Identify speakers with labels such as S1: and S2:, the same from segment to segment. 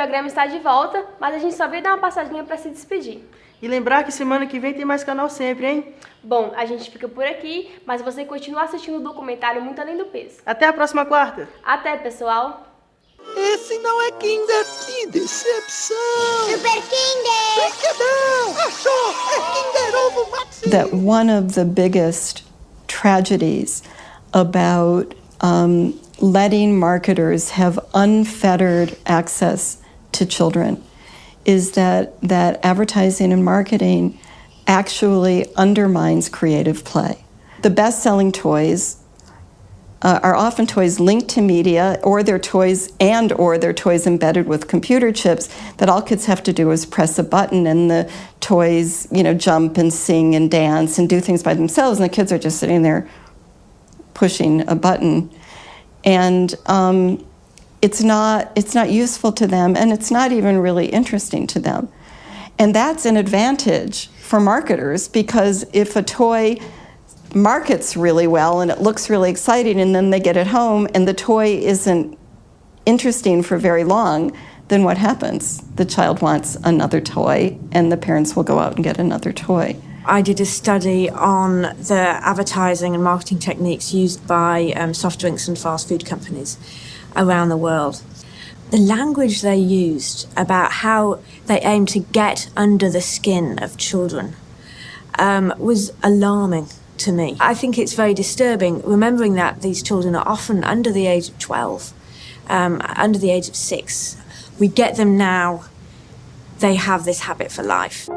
S1: programa está de volta, mas a gente só veio dar uma passadinha para se despedir.
S2: E lembrar que semana que vem tem mais Canal Sempre, hein?
S1: Bom, a gente fica por aqui, mas você continua assistindo o documentário Muito Além do Peso.
S2: Até a próxima quarta.
S1: Até, pessoal.
S3: Esse não é Kinder, que decepção!
S4: Super Kinder!
S3: Brinquedão! Achou! É Kinder Ovo Maxi!
S5: That one of the biggest tragedies about letting marketers have unfettered access to children is that advertising and marketing actually undermines creative play. The best-selling toys are often toys linked to media, or they're toys embedded with computer chips that all kids have to do is press a button and the toys, jump and sing and dance and do things by themselves, and the kids are just sitting there pushing a button. And it's not useful to them, and it's not even really interesting to them. And that's an advantage for marketers, because if a toy markets really well and it looks really exciting, and then they get it home and the toy isn't interesting for very long, then what happens? The child wants another toy, and the parents will go out and get another toy.
S6: I did a study on the advertising and marketing techniques used by soft drinks and fast food companies around the world. The language they used about how they aim to get under the skin of children was alarming to me. I think it's very disturbing, remembering that these children are often under the age of 12, under the age of 6. We get them now, they have this habit for life.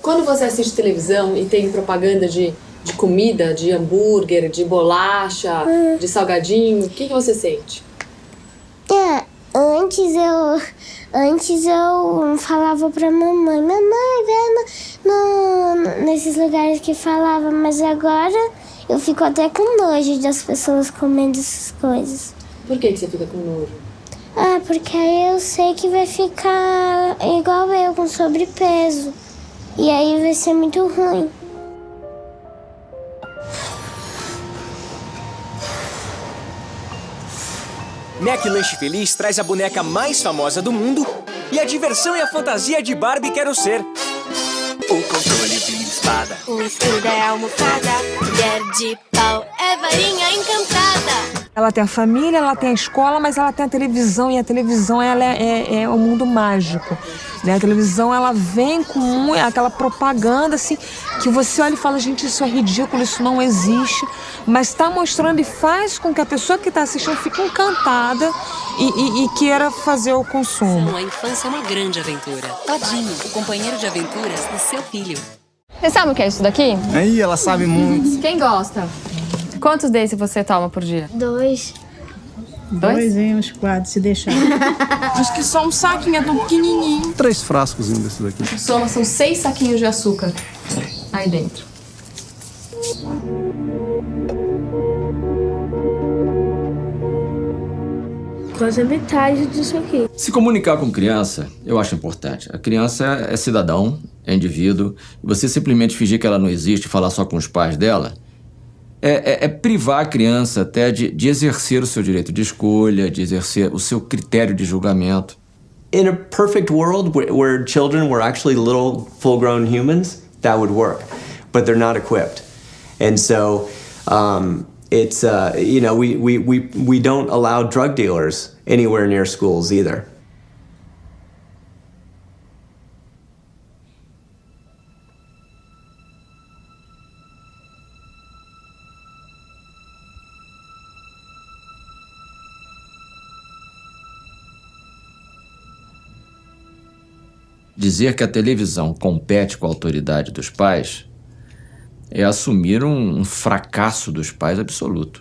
S7: Quando você assiste televisão e tem propaganda de comida, de hambúrguer, de bolacha, de salgadinho, o que você sente?
S4: Antes eu falava pra mamãe, vai nesses lugares que falava, mas agora eu fico até com nojo das pessoas comendo essas coisas.
S7: Por que você fica com nojo?
S4: Porque aí eu sei que vai ficar igual eu, com sobrepeso. E aí vai ser muito ruim.
S8: Mac Lanche Feliz traz a boneca mais famosa do mundo e a diversão e a fantasia de Barbie Quero Ser. O controle de espada.
S4: O escudo é almofada. Colher de pau é varinha encantada.
S9: Ela tem a família, ela tem a escola, mas ela tem a televisão, e a televisão ela é um mundo mágico. Né? A televisão ela vem com aquela propaganda assim, que você olha e fala, gente, isso é ridículo, isso não existe, mas está mostrando e faz com que a pessoa que está assistindo fique encantada e queira fazer o consumo.
S10: A infância é uma grande aventura. Todinho, o companheiro de aventuras do seu filho.
S11: Você sabe o que é isso daqui?
S12: Aí, ela sabe muito.
S11: Quem gosta? Quantos desses você toma por dia?
S4: 2.
S13: 2 e uns 4, se deixar.
S9: Acho que só um saquinho, é tão pequenininho.
S12: 3 frascos desses aqui.
S11: São 6 saquinhos de açúcar aí dentro.
S4: Quase a metade disso aqui.
S14: Se comunicar com criança, eu acho importante. A criança é cidadão, é indivíduo. Você simplesmente fingir que ela não existe e falar só com os pais dela é privar a criança até de exercer o seu direito de escolha, de exercer o seu critério de julgamento.
S15: In a perfect world where children were actually little full-grown humans, that would work, but they're not equipped. And so it's we don't allow drug dealers anywhere near schools either.
S14: Dizer que a televisão compete com a autoridade dos pais é assumir um fracasso dos pais absoluto.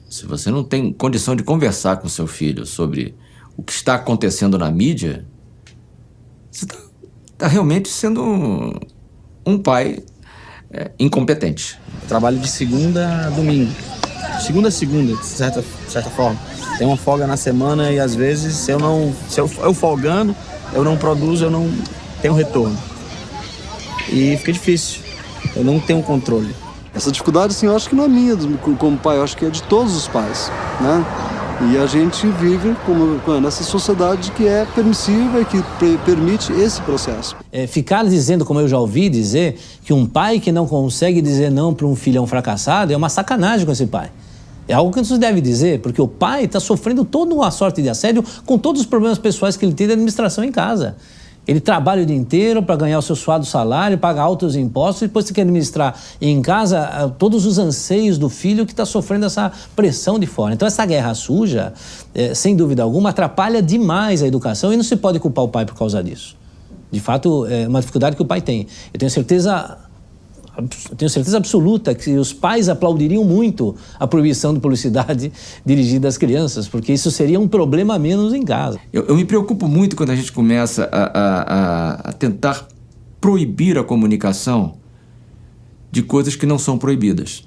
S14: Se você não tem condição de conversar com seu filho sobre o que está acontecendo na mídia, você está realmente sendo um pai incompetente.
S12: Trabalho de segunda a domingo. Segunda a segunda, de certa forma. Tem uma folga na semana e às vezes se eu folgando, eu não produzo, eu não tenho retorno. e fica difícil. Eu não tenho controle.
S16: Essa dificuldade, assim, eu acho que não é minha como pai, eu acho que é de todos os pais, né? E a gente vive nessa sociedade que é permissiva e que permite esse processo.
S17: Ficar dizendo, como eu já ouvi dizer, que um pai que não consegue dizer não para um filhão fracassado é uma sacanagem com esse pai. É algo que não se deve dizer, porque o pai está sofrendo toda uma sorte de assédio com todos os problemas pessoais que ele tem de administração em casa. Ele trabalha o dia inteiro para ganhar o seu suado salário, paga altos impostos e depois tem que administrar em casa todos os anseios do filho que está sofrendo essa pressão de fora. Então essa guerra suja, sem dúvida alguma, atrapalha demais a educação e não se pode culpar o pai por causa disso. De fato, é uma dificuldade que o pai tem. Eu tenho certeza absoluta que os pais aplaudiriam muito a proibição de publicidade dirigida às crianças, porque isso seria um problema a menos em casa.
S14: Eu me preocupo muito quando a gente começa a tentar proibir a comunicação de coisas que não são proibidas.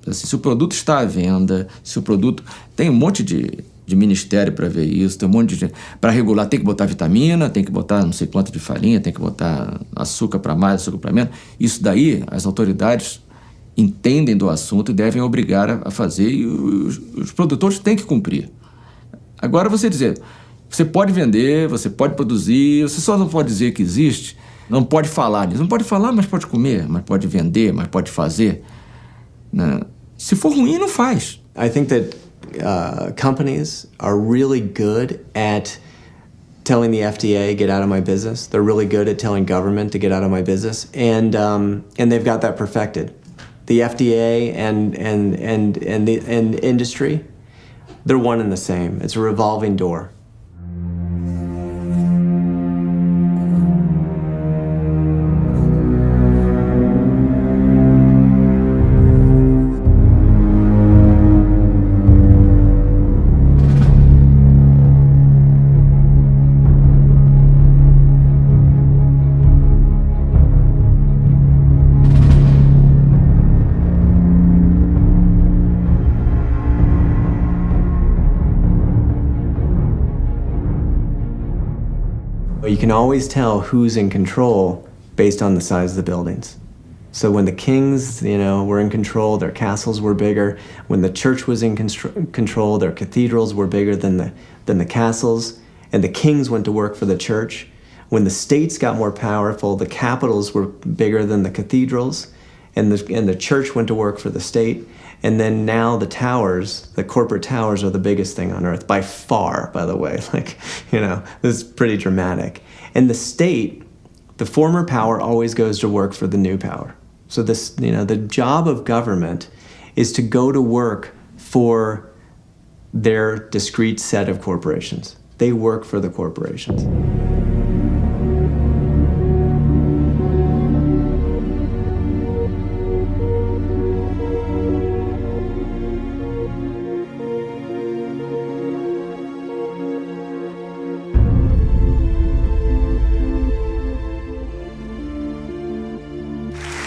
S14: Assim, se o produto está à venda, se o produto... Tem um monte de ministério para ver isso, tem um monte de... Para regular, tem que botar vitamina, tem que botar não sei quanto de farinha, tem que botar açúcar para mais, açúcar para menos. Isso daí, as autoridades entendem do assunto e devem obrigar a fazer e os produtores têm que cumprir. Agora você dizer, você pode vender, você pode produzir, você só não pode dizer que existe, não pode falar nisso. Não pode falar, mas pode comer, mas pode vender, mas pode fazer. Né? Se for ruim, não faz.
S15: I think that companies are really good at telling the FDA, get out of my business. They're really good at telling government to get out of my business. And they've got that perfected. The FDA and industry, they're one and the same. It's a revolving door. You can always tell who's in control based on the size of the buildings. So when the kings, were in control, their castles were bigger. When the church was in control, their cathedrals were bigger than the castles. And the kings went to work for the church. When the states got more powerful, the capitals were bigger than the cathedrals. And the church went to work for the state. And then now the towers, the corporate towers, are the biggest thing on earth, by far, by the way. This is pretty dramatic. And the state, the former power always goes to work for the new power. So the job of government is to go to work for their discrete set of corporations. They work for the corporations.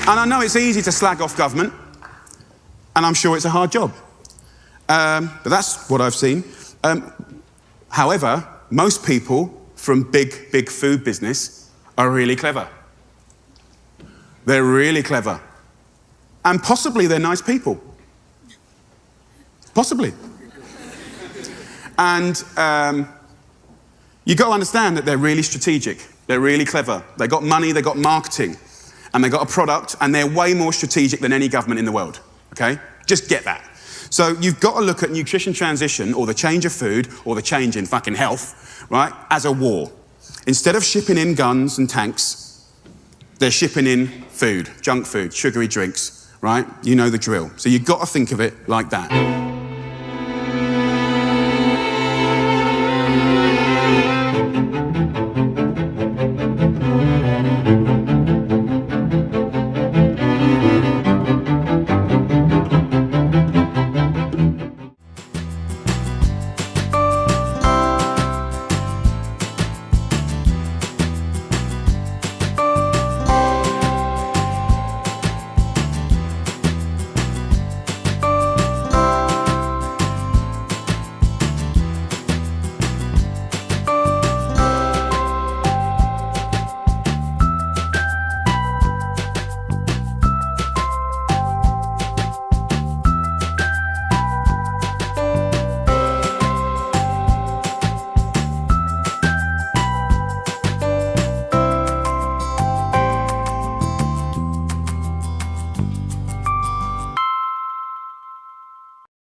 S18: And I know it's easy to slag off government, and I'm sure it's a hard job. But that's what I've seen. However, most people from big food business are really clever. They're really clever. And possibly they're nice people. Possibly. And you've got to understand that they're really strategic. They're really clever. They got money, they got marketing. And they got a product, and they're way more strategic than any government in the world, okay? Just get that. So you've got to look at nutrition transition, or the change of food, or the change in fucking health, right, as a war. Instead of shipping in guns and tanks, they're shipping in food, junk food, sugary drinks, right? You know the drill. So you've got to think of it like that.